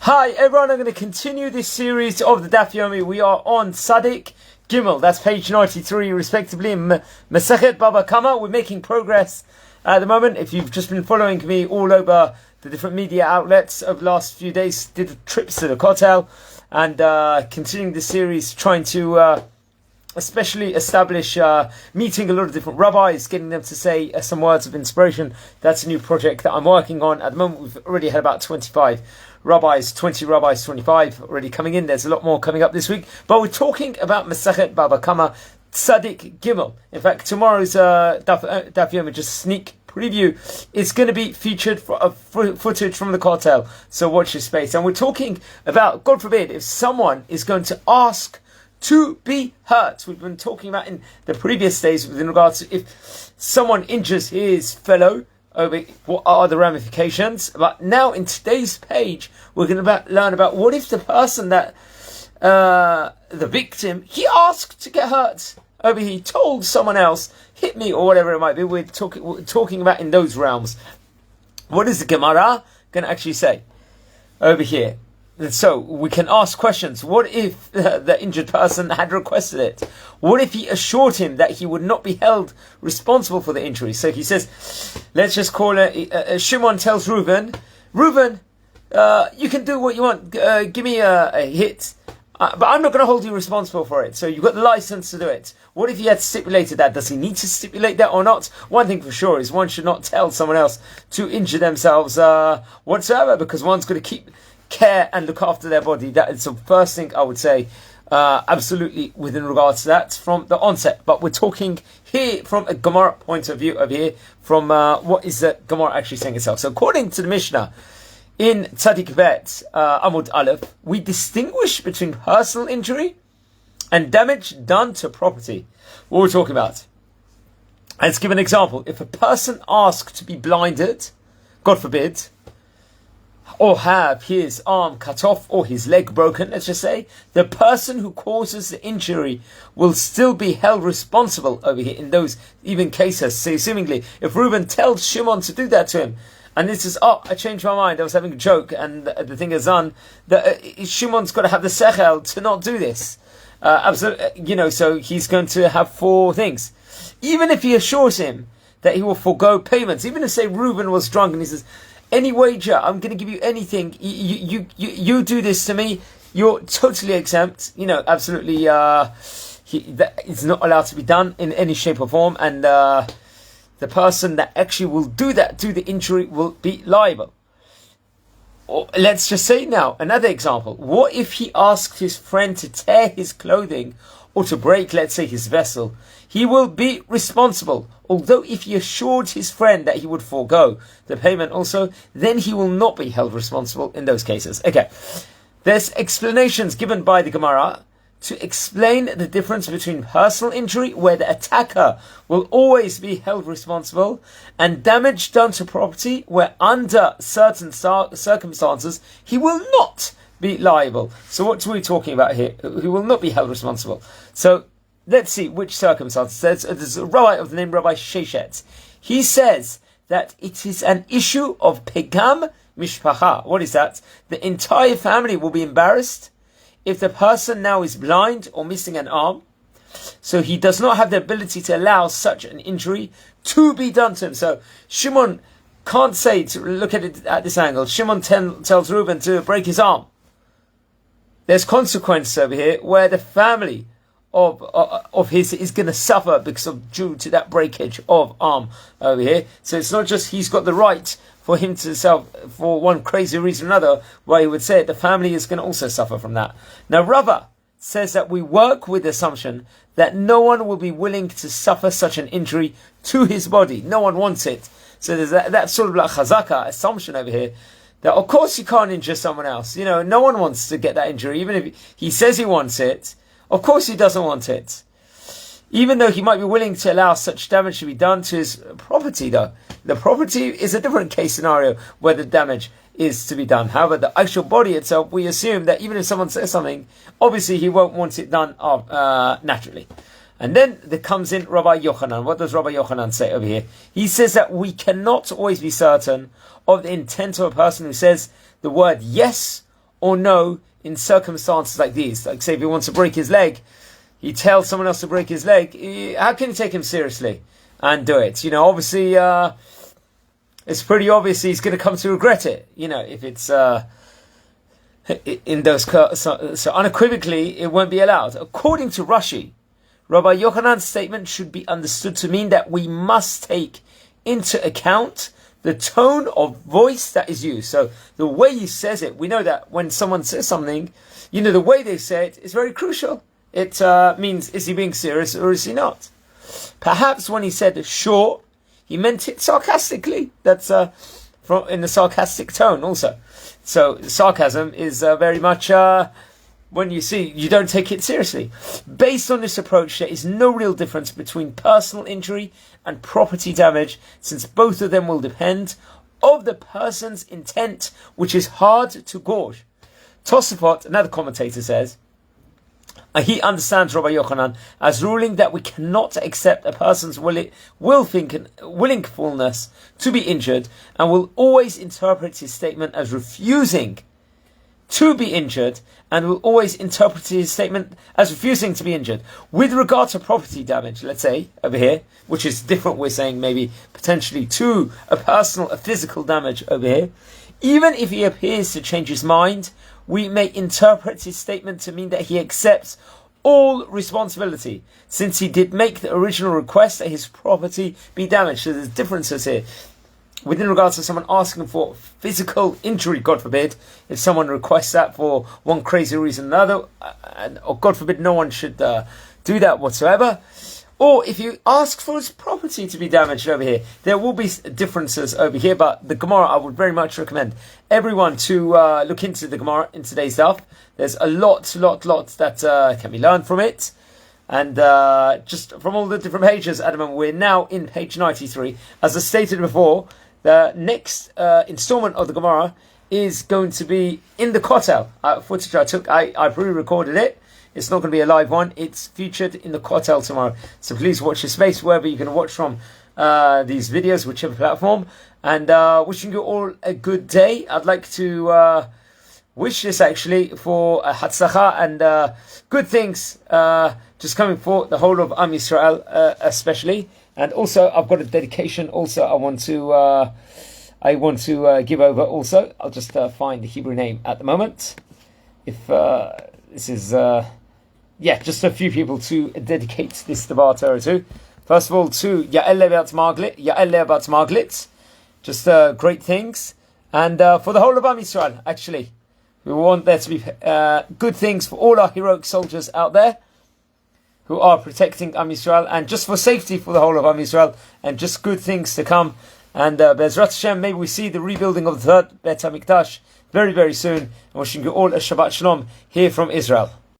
Hi everyone, I'm going to continue this series of the Daf Yomi. We are on Tzadik Gimel, that's page 93 respectively, in Masechet Baba Kamma. We're making progress at the moment. If you've just been following me all over the different media outlets over the last few days, did trips to the Kotel, and continuing the series, trying to especially establish meeting a lot of different rabbis, getting them to say some words of inspiration. That's a new project that I'm working on. At the moment, we've already had about 25 rabbis, 20 rabbis, 25 already coming in. There's a lot more coming up this week. But we're talking about Masechet Baba Kamma, Tzadik Gimel. In fact, tomorrow's Daf Yomi, just sneak preview, is going to be featured for footage from the cartel. So watch your space. And we're talking about, God forbid, if someone is going to ask to be hurt. We've been talking about in the previous days with regards to if someone injures his fellow, what are the ramifications? But now in today's page, we're going to learn about what if the person that, the victim, he asked to get hurt. He told someone else, hit me or whatever it might be. We're talking about in those realms. What is the Gemara going to actually say over here? So we can ask questions. What if the injured person had requested it? What if he assured him that he would not be held responsible for the injury? So he says, let's just call it, Shimon tells Reuven, you can do what you want, give me a hit, but I'm not going to hold you responsible for it. So you've got the license to do it. What if he had stipulated that? Does he need to stipulate that or not? One thing for sure is one should not tell someone else to injure themselves whatsoever, because one's going to keep care and look after their body. That is the first thing I would say, absolutely within regards to that from the onset. But we're talking here from a Gemara point of view over here, from what is the Gemara actually saying itself. So according to the Mishnah in Tzadik Bet Amud Aleph, we distinguish between personal injury and damage done to property. What we're talking about. Let's give an example. If a person asks to be blinded, God forbid, or have his arm cut off or his leg broken, let's just say, the person who causes the injury will still be held responsible over here in those even cases. So seemingly, if Reuben tells Shimon to do that to him, and this is, I changed my mind, I was having a joke, and the thing is done, that Shimon's got to have the sechel to not do this. Absolutely, so he's going to have four things. Even if he assures him that he will forego payments, even if, say, Reuben was drunk and he says, any wager, I'm going to give you anything. You do this to me, you're totally exempt. Absolutely. It's not allowed to be done in any shape or form, and the person that actually will do the injury, will be liable. Or let's just say now another example. What if he asked his friend to tear his clothing or to break, let's say, his vessel? He will be responsible. Although if he assured his friend that he would forego the payment also, then he will not be held responsible in those cases. Okay, there's explanations given by the Gemara to explain the difference between personal injury, where the attacker will always be held responsible, and damage done to property, where under certain circumstances he will not be liable. So what are we talking about here? He will not be held responsible. So let's see which circumstances. There's a rabbi of the name Rabbi Sheshet. He says that it is an issue of pegam mishpacha. What is that? The entire family will be embarrassed if the person now is blind or missing an arm, so he does not have the ability to allow such an injury to be done to him. So Shimon can't say, to look at it at this angle, Shimon tells Reuben to break his arm. There's consequences over here where the family of his is going to suffer due to that breakage of arm over here. So it's not just he's got the right for him to self, for one crazy reason or another, why he would say it, the family is going to also suffer from that. Now Rava says that we work with the assumption that no one will be willing to suffer such an injury to his body. No one wants it. So there's that sort of like chazaka assumption over here, that of course you can't injure someone else. No one wants to get that injury, even if he says he wants it. Of course he doesn't want it. Even though he might be willing to allow such damage to be done to his property, though. The property is a different case scenario where the damage is to be done. However, the actual body itself, we assume that even if someone says something, obviously he won't want it done naturally. And then there comes in Rabbi Yochanan. What does Rabbi Yochanan say over here? He says that we cannot always be certain of the intent of a person who says the word yes or no in circumstances like these. Like say if he wants to break his leg, he tells someone else to break his leg. How can you take him seriously and do it? Obviously, it's pretty obvious he's going to come to regret it. If it's in those so unequivocally, it won't be allowed. According to Rashi, Rabbi Yochanan's statement should be understood to mean that we must take into account the tone of voice that is used. So the way he says it, we know that when someone says something, the way they say it is very crucial. It means, is he being serious or is he not? Perhaps when he said sure, he meant it sarcastically. That's in the sarcastic tone also. So sarcasm is very much when you don't take it seriously. Based on this approach, there is no real difference between personal injury and property damage, since both of them will depend of the person's intent, which is hard to gauge. Tosafot, another commentator, says he understands Rabbi Yochanan as ruling that we cannot accept a person's willingfulness to be injured, and will always interpret his statement as refusing to be injured, and will always interpret his statement as refusing to be injured. With regard to property damage, let's say, over here, which is different, we're saying maybe potentially to a physical damage over here, even if he appears to change his mind, we may interpret his statement to mean that he accepts all responsibility, since he did make the original request that his property be damaged. So there's differences here. Within regards to someone asking for physical injury, God forbid, if someone requests that for one crazy reason or another, or God forbid no one should do that whatsoever. Or if you ask for his property to be damaged over here, there will be differences over here, but the Gemara, I would very much recommend everyone to look into the Gemara in today's Daf. There's a lot that can be learned from it. And just from all the different pages at the moment, we're now in page 93. As I stated before, the next installment of the Gemara is going to be in the Kotel. Footage I took, I pre-recorded it. It's not going to be a live one. It's featured in the Kotel tomorrow. So please watch your space, wherever you can watch from these videos, whichever platform. And wishing you all a good day. I'd like to wish this actually for Hatzlacha and good things just coming for the whole of Am Yisrael especially. And also I've got a dedication also I want to give over also. I'll just find the Hebrew name at the moment. If this is just a few people to dedicate this Devar Torah to. First of all, to Yael Levat Marglit, just great things, and for the whole of Am Yisrael, actually. We want there to be good things for all our heroic soldiers out there who are protecting Am Yisrael, and just for safety for the whole of Am Yisrael, and just good things to come. And Be'ezrat Hashem, maybe we see the rebuilding of the third Beit HaMikdash very, very soon. And wishing you all a Shabbat Shalom here from Israel.